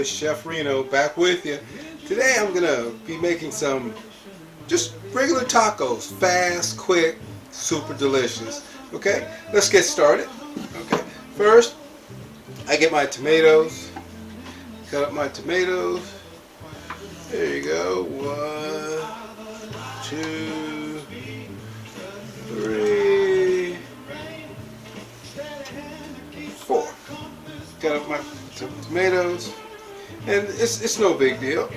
it's Chef Reno back with you. Today I'm gonna be making some just regular tacos, fast, quick, super delicious. Okay, let's get started. Okay, first I get my tomatoes, cut up my tomatoes. There you go. 1, 2, 3, 4. Cut up my tomatoes, and it's no big deal.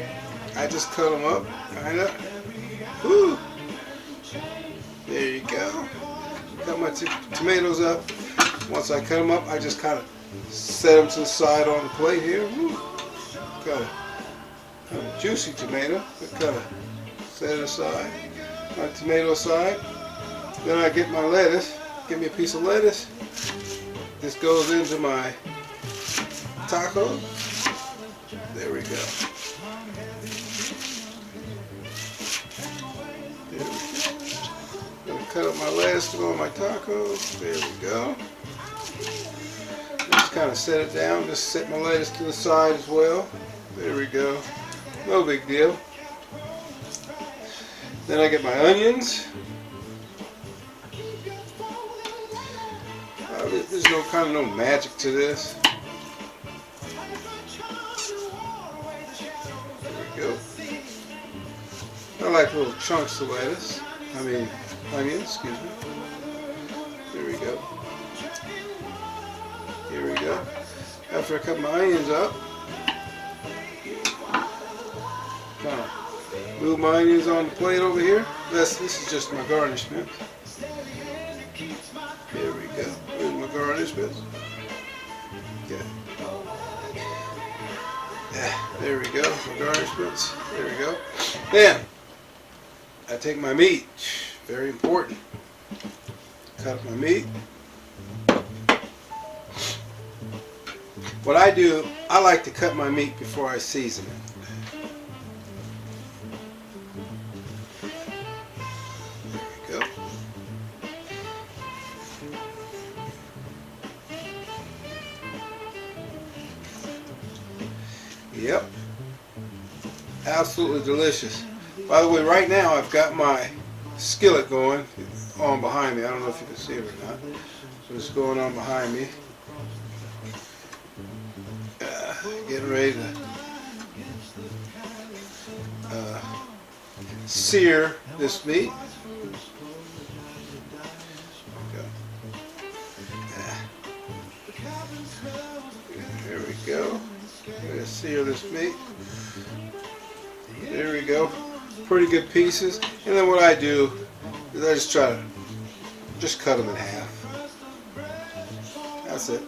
I just cut them up, kind of. Woo! There you go. Cut my tomatoes up. Once I cut them up, I just kind of set them to the side on the plate here. Woo! Got a juicy tomato. I kind of set it aside. My tomato aside. Then I get my lettuce. Give me a piece of lettuce. This goes into my taco. There we go. There we go. I'm gonna cut up my lettuce to go on my tacos. There we go. Just kind of set it down. Just set my lettuce to the side as well. There we go. No big deal. Then I get my onions. There's no magic to this. There we go. I like little chunks of lettuce. Onions, excuse me. There we go. Here we go. After I cut my onions up, kind of move my onions on the plate over here. This is just my garnishment. There we go. Here's my garnishments. Okay. Yeah, there we go. My garnishments. There we go. Then I take my meat. Very important. Cut up my meat. What I do, I like to cut my meat before I season it. There we go. Yep. Absolutely delicious. By the way, right now I've got my skillet going on behind me. I don't know if you can see it or not. So it's going on behind me. Getting ready to sear this meat. There we go. I'm going to sear this meat. There we go. Pretty good pieces. And then what I do is I just try to just cut them in half. That's it.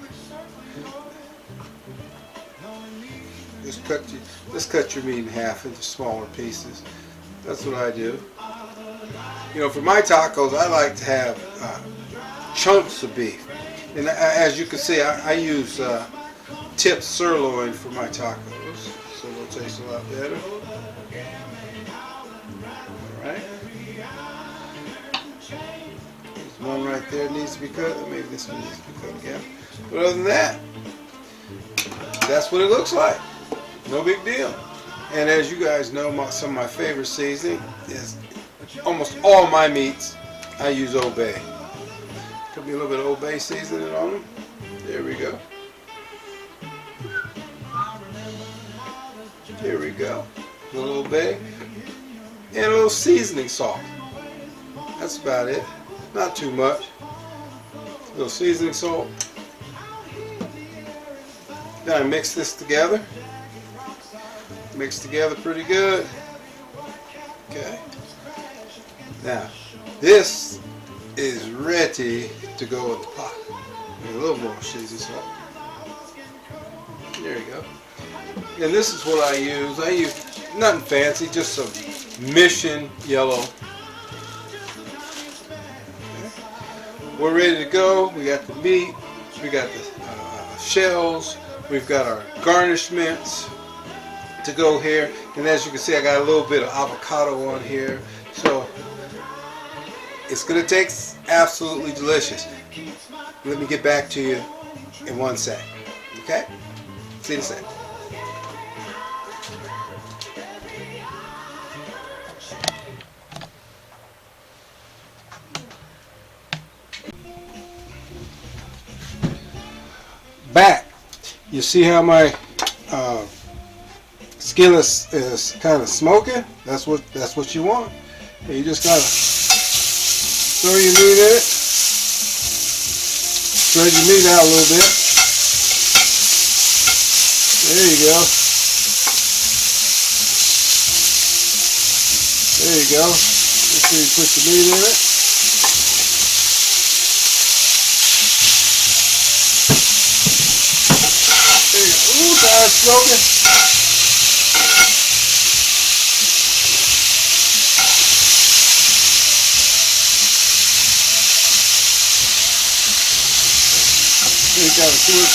Just cut your meat in half into smaller pieces. That's what I do. You know, for my tacos, I like to have chunks of beef. And as you can see, I use tipped sirloin for my tacos, so it'll taste a lot better. Alright. There's one right there needs to be cut. Maybe this one needs to be cut again. But other than that, that's what it looks like. No big deal. And as you guys know, some of my favorite seasoning is almost all my meats. I use Old Bay. Could be a little bit of Old Bay seasoning on them. There we go. Here we go. A little Old Bay. And a little seasoning salt. That's about it. Not too much. A little seasoning salt. Then I mix this together. Mixed together pretty good. Okay. Now, this is ready to go in the pot. Maybe a little more seasoning salt. There you go. And this is what I use. I use nothing fancy, just some Mission yellow. Okay. We're ready to go. We got the meat. We got the shells. We've got our garnishments to go here, and as you can see, I got a little bit of avocado on here, so it's gonna taste absolutely delicious. Let me get back to you in 1 sec. Okay? See you in a sec. back, you see how my skillet is kind of smoking. That's what you want. And you just gotta throw your meat in it, spread your meat out a little bit. There you go. There you go. Make sure you put your meat in it. There you go. Ooh, that's smoking. You gotta do it.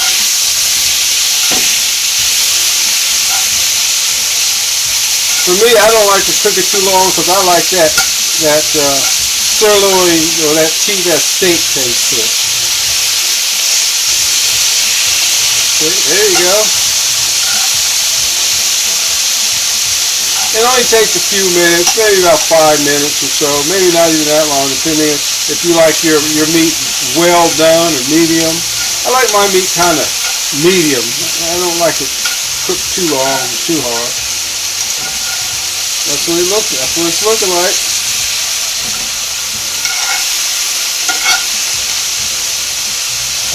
For me, I don't like to cook it too long because I like that sirloin or that steak taste to it. There you go. It only takes a few minutes, maybe about 5 minutes or so, maybe not even that long, depending if you like your meat well done or medium. I like my meat kind of medium. I don't like it cooked too long or too hard. That's what it's looking like.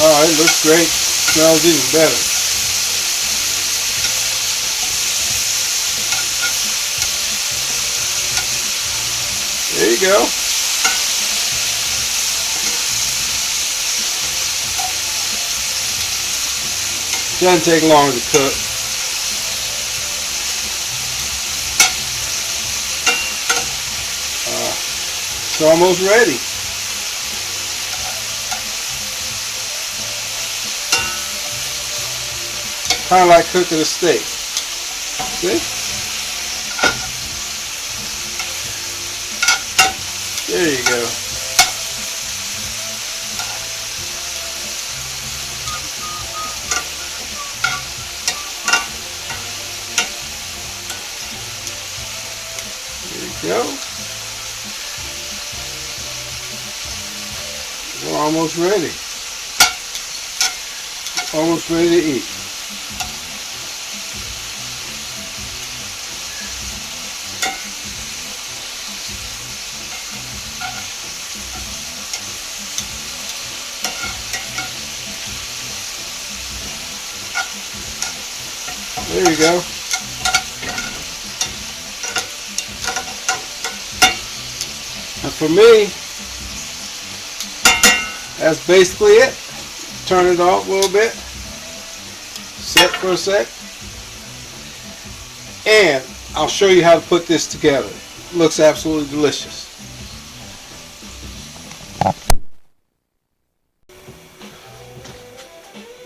Oh, it looks great. Smells even better. There you go. Doesn't take long to cook. It's almost ready. Kind of like cooking a steak. See? There you go. There you go. We're almost ready. Almost ready to eat. There you go. And for me, that's basically it. Turn it off a little bit. Set for a sec. And I'll show you how to put this together. It looks absolutely delicious.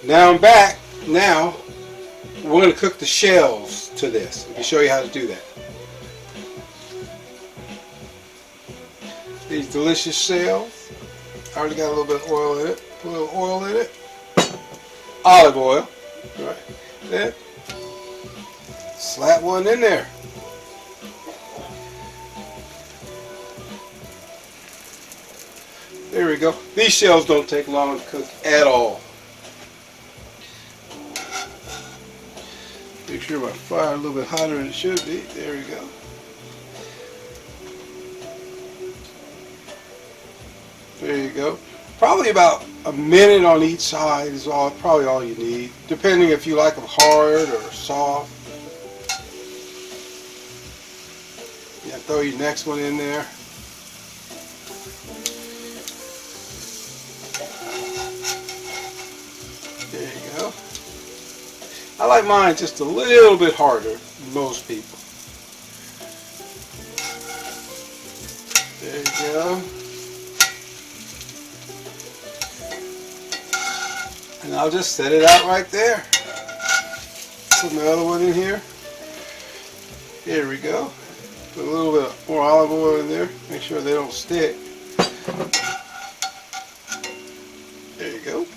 Now I'm back. Now we're going to cook the shells to this. Let me show you how to do that. These delicious shells. I already got a little bit of oil in it. Put a little oil in it. Olive oil. Right. Then slap one in there. There we go. These shells don't take long to cook at all. Make sure my fire a little bit hotter than it should be. There we go. There you go. Probably about a minute on each side is probably all you need, depending if you like them hard or soft. Yeah, throw your next one in there. There you go. I like mine just a little bit harder than most people. There you go. And I'll just set it out right there. Put my other one in here. Here we go. Put a little bit more olive oil in there. Make sure they don't stick. There you go.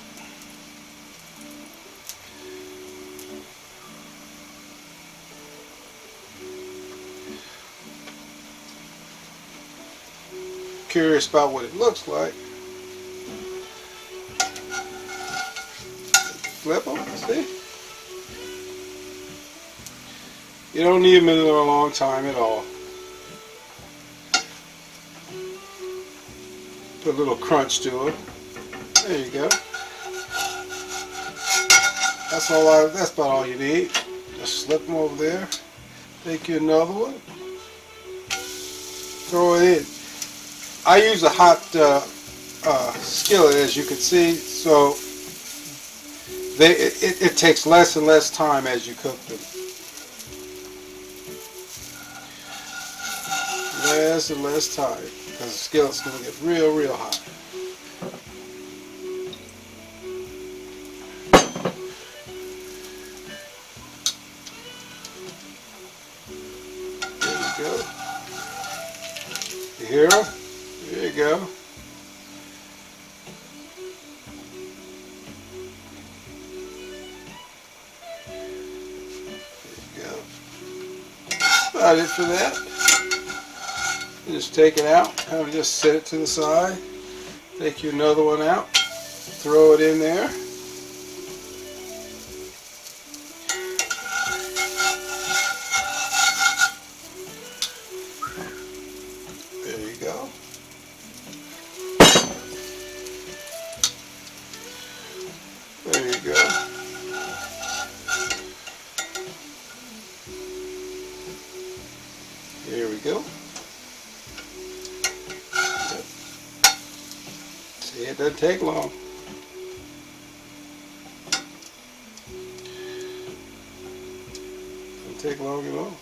Curious about what it looks like. flip them, see? You don't need them in there a long time at all. Put a little crunch to it. There you go. That's about all you need. Just slip them over there. Take you another one. Throw it in. I use a hot skillet, as you can see, so it takes less and less time as you cook them. Less and less time, because the skillet's going to get real, real hot. There you go. You hear them? There you go. There you go. About it for that. Just take it out, kind of just set it to the side. Take you another one out, throw it in there. There you go. There you go. Here we go. See, it doesn't take long. Doesn't take long at all.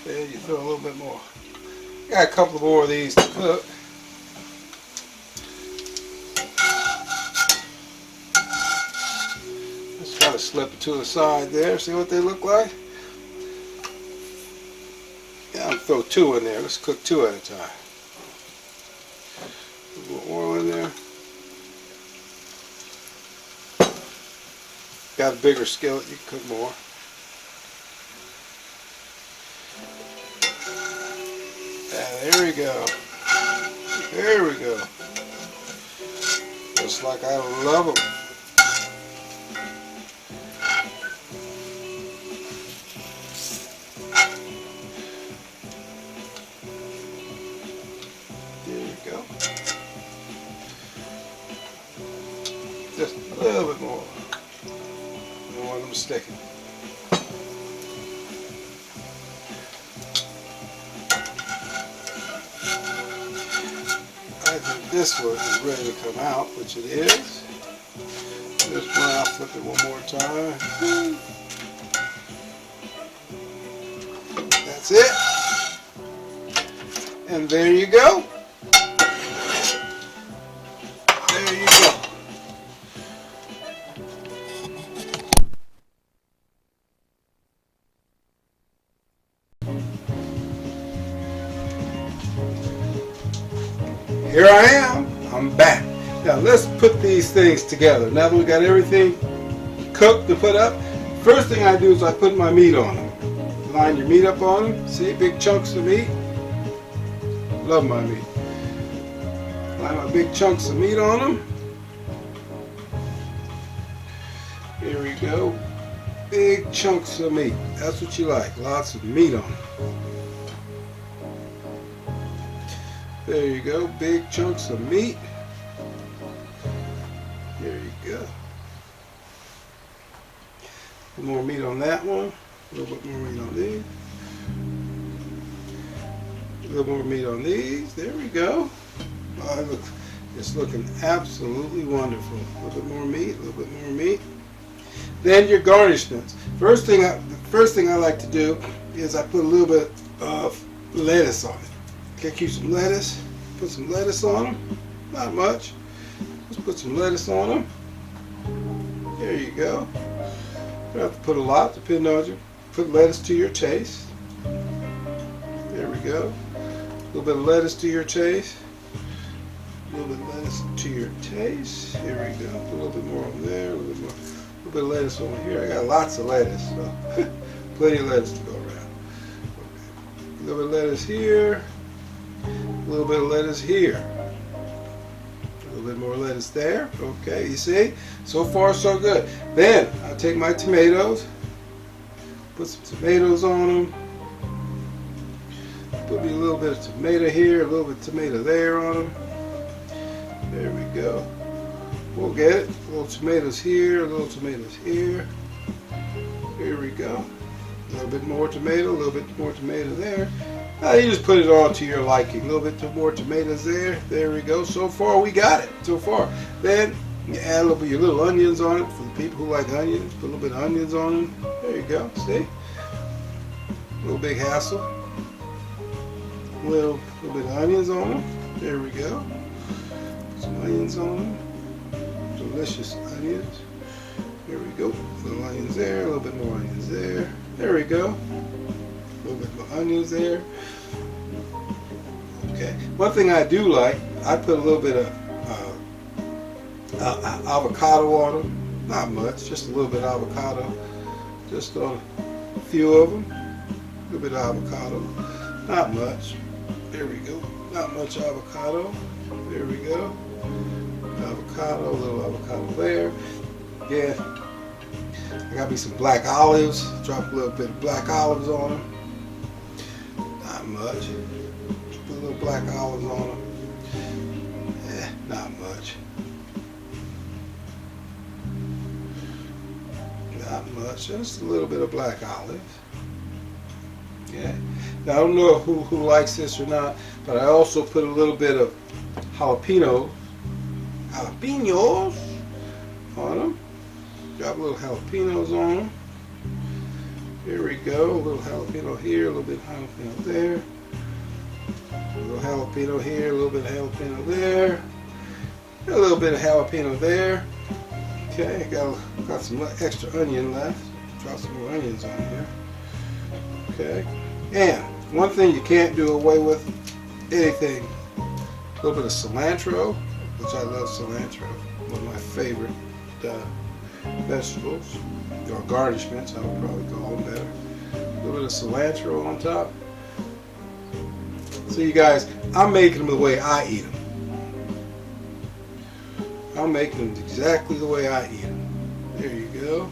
Then you throw a little bit more. Got a couple more of these to cook. Just try to slip it to the side there. See what they look like? Yeah, I'll throw two in there. Let's cook two at a time. A little oil in there. Got a bigger skillet, you can cook more. There we go. There we go. Just like I love them. There you go. Just a little bit more. Don't want them sticking. I think this one is ready to come out, which it is. This one, I'll flip it one more time. That's it. And there you go. There you go. Here I am. I'm back. Now let's put these things together. Now that we got everything cooked to put up, first thing I do is I put my meat on them. Line your meat up on them. See, big chunks of meat. Love my meat. Line my big chunks of meat on them. Here we go. Big chunks of meat. That's what you like. Lots of meat on them. There you go, big chunks of meat. There you go. A little more meat on that one. A little bit more meat on these. A little more meat on these. There we go. Oh, look, it's looking absolutely wonderful. A little bit more meat, a little bit more meat. Then your garnishments. First thing I like to do is I put a little bit of lettuce on it. Get you some lettuce. Put some lettuce on them. Not much. Just put some lettuce on them. There you go. You don't have to put a lot, depending on you. Put lettuce to your taste. There we go. A little bit of lettuce to your taste. A little bit of lettuce to your taste. Here we go. Put a little bit more on there. A little bit of lettuce over here. I got lots of lettuce, so plenty of lettuce to go around. Okay. A little bit of lettuce here. A little bit of lettuce here. A little little bit more lettuce there. Okay, you see? So far so good. Then I'll take my tomatoes, put some tomatoes on them. Put me a little bit of tomato here, a little bit of tomato there on them. There we go. We'll get it. A little tomatoes here, a little tomatoes here. Here we go. A little bit more tomato, a little bit more tomato there. Now you just put it all to your liking. A little bit more tomatoes there. There we go. So far we got it. So far. Then you add a little bit of your little onions on it for the people who like onions. Put a little bit of onions on them. There you go. See? A little big hassle. A little bit of onions on them. There we go. Some onions on them. Delicious onions. There we go. A little onions there. A little bit more onions there. There we go. A little bit more onions there. Okay. One thing I do like, I put a little bit of avocado on them. Not much, just a little bit of avocado. Just on a few of them. A little bit of avocado. Not much. There we go. Not much avocado. There we go. Avocado, a little avocado there. Yeah. I got me some black olives. Drop a little bit of black olives on them. Not much. Put a little black olives on them. Yeah, not much. Not much. Just a little bit of black olives. Yeah. Now I don't know who likes this or not, but I also put a little bit of jalapenos on them. Drop a little jalapenos on them. Here we go. A little jalapeno here, a little bit of jalapeno there. A little jalapeno here, a little bit of jalapeno there. A little bit of jalapeno there. Okay, got some extra onion left. Drop some more onions on here. Okay. And one thing you can't do away with, anything. A little bit of cilantro, which I love cilantro. One of my favorite vegetables, or garnishments, I would probably call them better. A little bit of cilantro on top. So you guys, I'm making them the way I eat them. I'm making them exactly the way I eat them. There you go.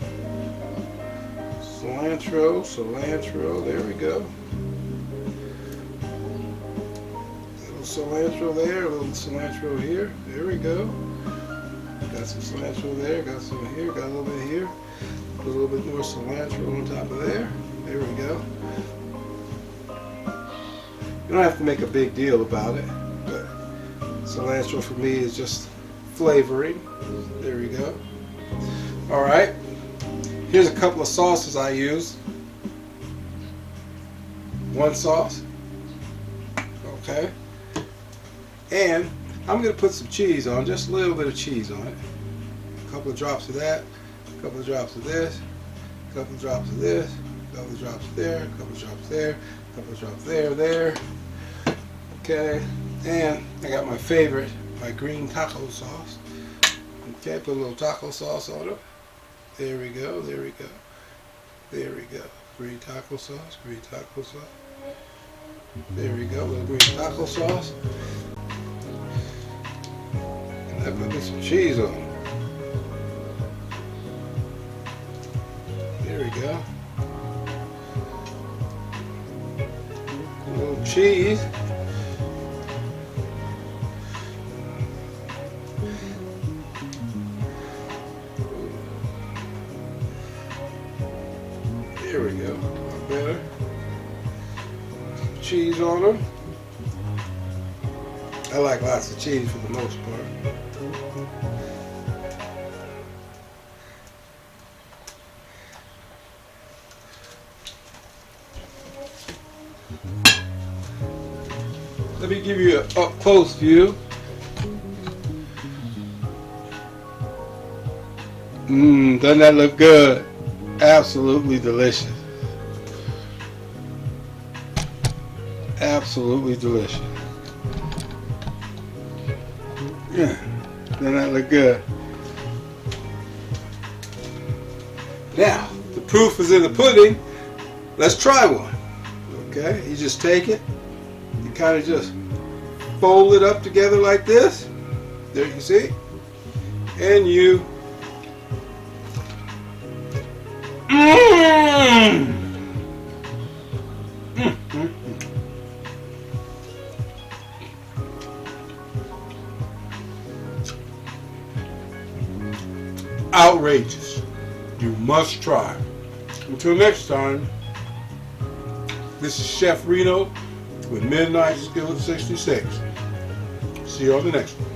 Cilantro, there we go. A little cilantro there, a little cilantro here. There we go. Got some cilantro there, got some here, got a little bit here. Put a little bit more cilantro on top of there. There we go. You don't have to make a big deal about it, but cilantro for me is just flavoring. There we go. Alright. Here's a couple of sauces I use. One sauce. Okay. And I'm going to put some cheese on, just a little bit of cheese on it. A couple of drops of that, a couple of drops of this, a couple of drops of this, a couple of drops there, a couple of drops there, a couple of drops there. Okay. And I got my favorite, my green taco sauce. Okay, put a little taco sauce on it. There we go, there we go. There we go. Green taco sauce, green taco sauce. There we go, a little green taco sauce. And I put some cheese on it. There we go. A little cheese. There we go, a lot better. Some cheese on them. I like lots of cheese for the most part. Let me give you an up-close view. Doesn't that look good? Absolutely delicious. Absolutely delicious. Yeah, doesn't that look good? Now, the proof is in the pudding. Let's try one. Okay, you just take it. You kind of just fold it up together like this. There you see. And you. Outrageous. You must try. Until next time, this is Chef Reno with Midnight Skillet 66. See you on the next one.